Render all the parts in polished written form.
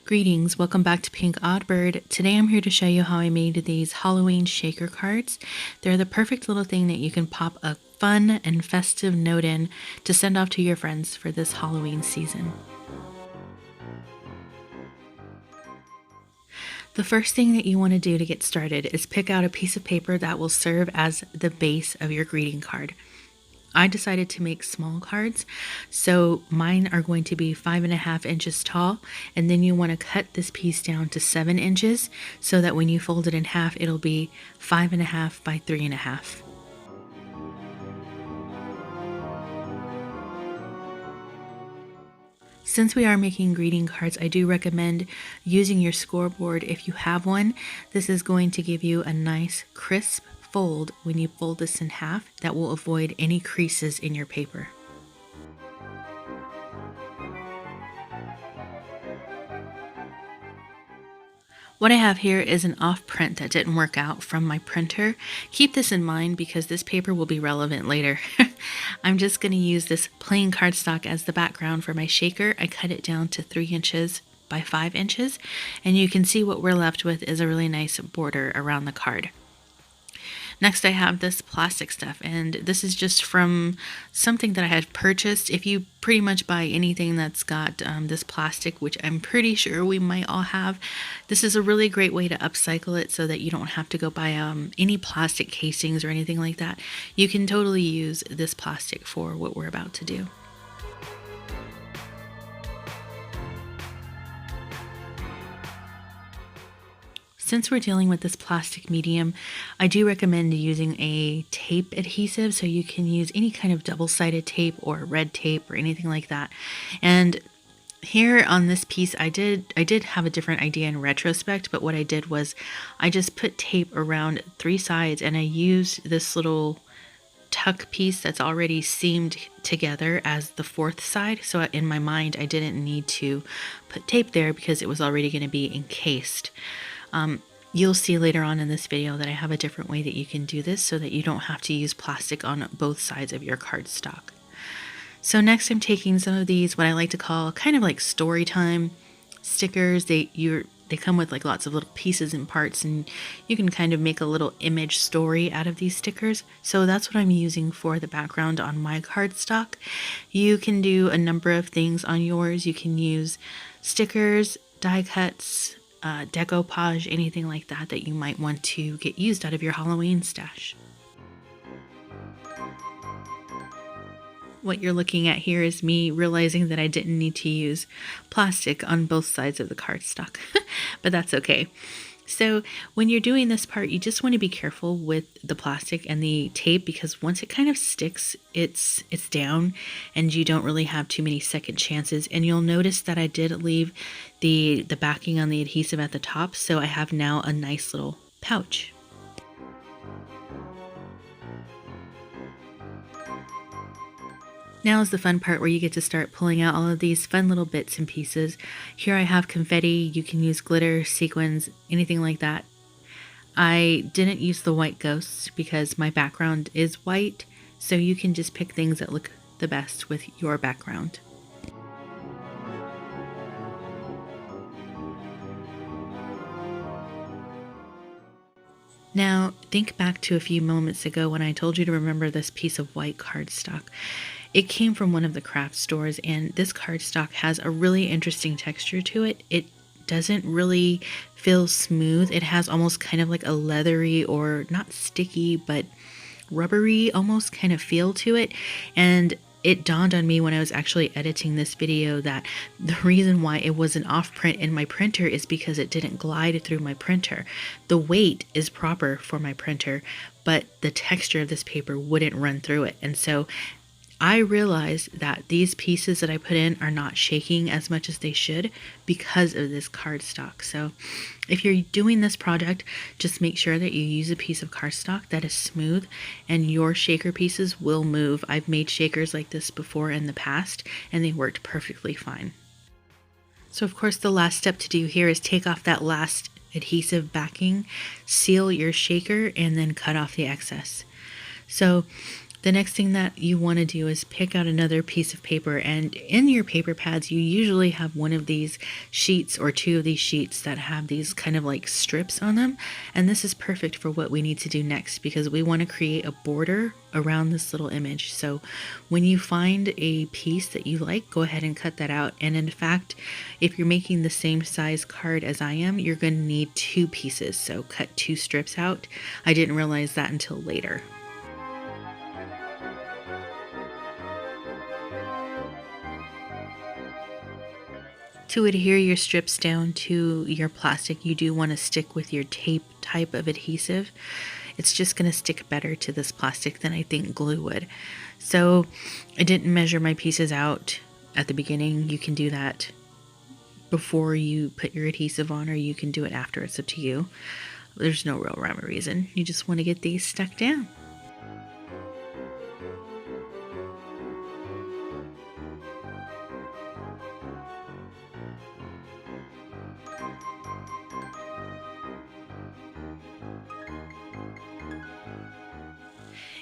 Greetings, welcome back to PinkOddBird. Today I'm here to show you how I made these Halloween shaker cards. They're the perfect little thing that you can pop a fun and festive note in to send off to your friends for this Halloween season. The first thing that you want to do to get started is pick out a piece of paper that will serve as the base of your greeting card. I decided to make small cards, so mine are going to be 5.5 inches tall, and then you want to cut this piece down to 7 inches so that when you fold it in half, it'll be 5.5 by 3.5. Since we are making greeting cards, I do recommend using your scoreboard if you have one. This is going to give you a nice crisp fold when you fold this in half that will avoid any creases in your paper. What I have here is an off print that didn't work out from my printer. Keep this in mind because this paper will be relevant later. I'm just going to use this plain cardstock as the background for my shaker. I cut it down to 3 inches by 5 inches, and you can see what we're left with is a really nice border around the card. Next I have this plastic stuff, and this is just from something that I had purchased. If you pretty much buy anything that's got this plastic, which I'm pretty sure we might all have, this is a really great way to upcycle it so that you don't have to go buy any plastic casings or anything like that. You can totally use this plastic for what we're about to do. Since we're dealing with this plastic medium, I do recommend using a tape adhesive, so you can use any kind of double-sided tape or red tape or anything like that. And here on this piece, I did have a different idea in retrospect, but what I did was I just put tape around 3 sides, and I used this little tuck piece that's already seamed together as the 4th side. So in my mind, I didn't need to put tape there because it was already going to be encased. You'll see later on in this video that I have a different way that you can do this so that you don't have to use plastic on both sides of your cardstock. So next I'm taking some of these, what I like to call kind of like story time stickers. They come with like lots of little pieces and parts, and you can kind of make a little image story out of these stickers. So that's what I'm using for the background on my cardstock. You can do a number of things on yours. You can use stickers, die cuts, decoupage, anything like that that you might want to get used out of your Halloween stash. What you're looking at here is me realizing that I didn't need to use plastic on both sides of the cardstock, but that's okay. So when you're doing this part, you just want to be careful with the plastic and the tape, because once it kind of sticks, it's down and you don't really have too many second chances. And you'll notice that I did leave the backing on the adhesive at the top, so I have now a nice little pouch. Now is the fun part where you get to start pulling out all of these fun little bits and pieces. Here I have confetti. You can use glitter, sequins, anything like that. I didn't use the white ghosts because my background is white, so you can just pick things that look the best with your background. Now, think back to a few moments ago when I told you to remember this piece of white cardstock. It came from one of the craft stores, and this cardstock has a really interesting texture to it. It doesn't really feel smooth. It has almost kind of like a leathery, or not sticky, but rubbery almost kind of feel to it. And it dawned on me when I was actually editing this video that the reason why it was an off print in my printer is because it didn't glide through my printer. The weight is proper for my printer, but the texture of this paper wouldn't run through it. And so I realized that these pieces that I put in are not shaking as much as they should because of this cardstock. So if you're doing this project, just make sure that you use a piece of cardstock that is smooth, and your shaker pieces will move. I've made shakers like this before in the past, and they worked perfectly fine. So of course the last step to do here is take off that last adhesive backing, seal your shaker, and then cut off the excess. So The next thing that you want to do is pick out another piece of paper, and in your paper pads you usually have one of these sheets or two of these sheets that have these kind of like strips on them, and this is perfect for what we need to do next because we want to create a border around this little image. So when you find a piece that you like, go ahead and cut that out. And in fact, if you're making the same size card as I am, you're going to need two pieces, so cut two strips out. I didn't realize that until later. To adhere your strips down to your plastic, you do want to stick with your tape type of adhesive. It's just going to stick better to this plastic than I think glue would. So I didn't measure my pieces out at the beginning. You can do that before you put your adhesive on, or you can do it after. It's up to you. There's no real rhyme or reason. You just want to get these stuck down.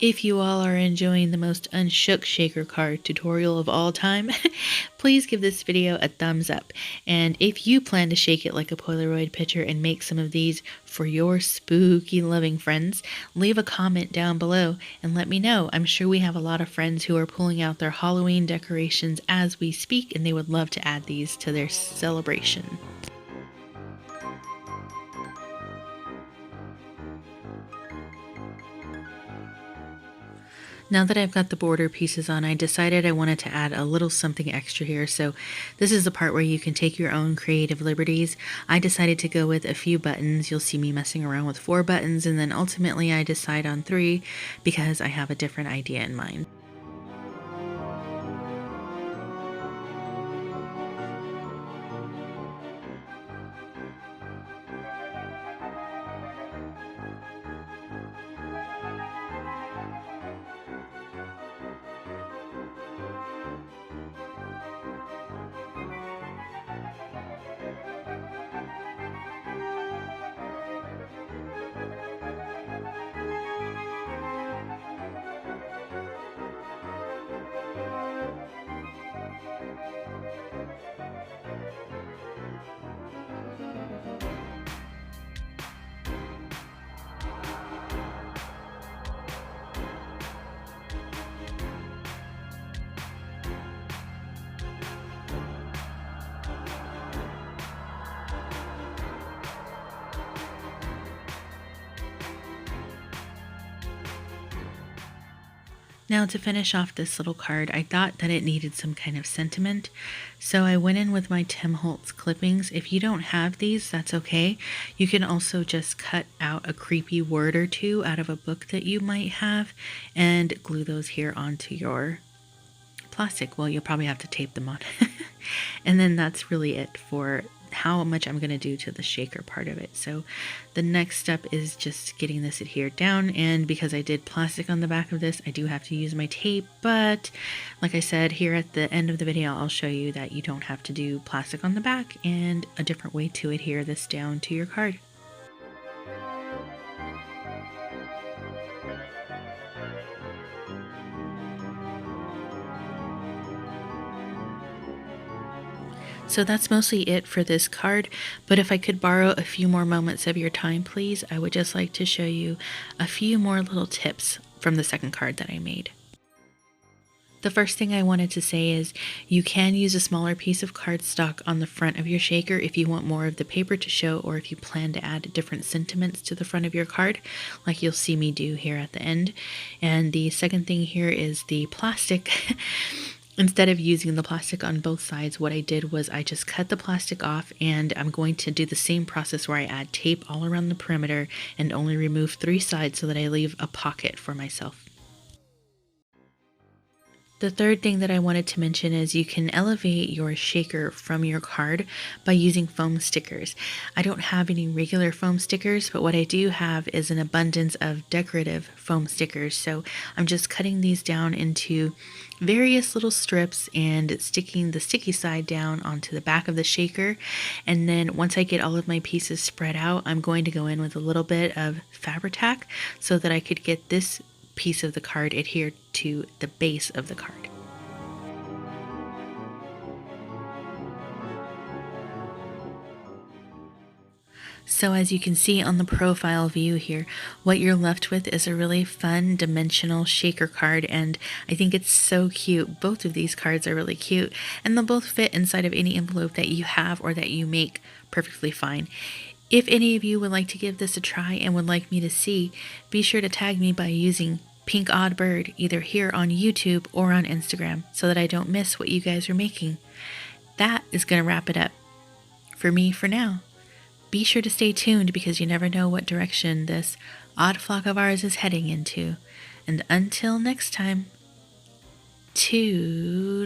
If you all are enjoying the most unshook shaker card tutorial of all time, please give this video a thumbs up. And if you plan to shake it like a Polaroid picture and make some of these for your spooky loving friends, leave a comment down below and let me know. I'm sure we have a lot of friends who are pulling out their Halloween decorations as we speak, and they would love to add these to their celebration. Now that I've got the border pieces on, I decided I wanted to add a little something extra here. So this is the part where you can take your own creative liberties. I decided to go with a few buttons. You'll see me messing around with 4 buttons, and then ultimately I decide on 3 because I have a different idea in mind. Now to finish off this little card, I thought that it needed some kind of sentiment, so I went in with my Tim Holtz clippings. If you don't have these, that's okay. You can also just cut out a creepy word or two out of a book that you might have and glue those here onto your plastic. Well, you'll probably have to tape them on. And then that's really it for how much I'm going to do to the shaker part of it. So the next step is just getting this adhered down, and because I did plastic on the back of this, I do have to use my tape, but like I said, here at the end of the video I'll show you that you don't have to do plastic on the back and a different way to adhere this down to your card. So that's mostly it for this card, but if I could borrow a few more moments of your time, please, I would just like to show you a few more little tips from the second card that I made. The first thing I wanted to say is you can use a smaller piece of cardstock on the front of your shaker if you want more of the paper to show, or if you plan to add different sentiments to the front of your card, like you'll see me do here at the end. And the second thing here is the plastic. Instead of using the plastic on both sides, what I did was I just cut the plastic off, and I'm going to do the same process where I add tape all around the perimeter and only remove 3 sides so that I leave a pocket for myself. The third thing that I wanted to mention is you can elevate your shaker from your card by using foam stickers. I don't have any regular foam stickers, but what I do have is an abundance of decorative foam stickers. So I'm just cutting these down into various little strips and sticking the sticky side down onto the back of the shaker. And then once I get all of my pieces spread out, I'm going to go in with a little bit of Fabri-Tac so that I could get this piece of the card adhere to the base of the card. So as you can see on the profile view here, what you're left with is a really fun dimensional shaker card, and I think it's so cute. Both of these cards are really cute, and they'll both fit inside of any envelope that you have or that you make perfectly fine. If any of you would like to give this a try and would like me to see, be sure to tag me by using PinkOddBird either here on YouTube or on Instagram so that I don't miss what you guys are making. That is going to wrap it up for me for now. Be sure to stay tuned because you never know what direction this odd flock of ours is heading into. And until next time, toodaloo.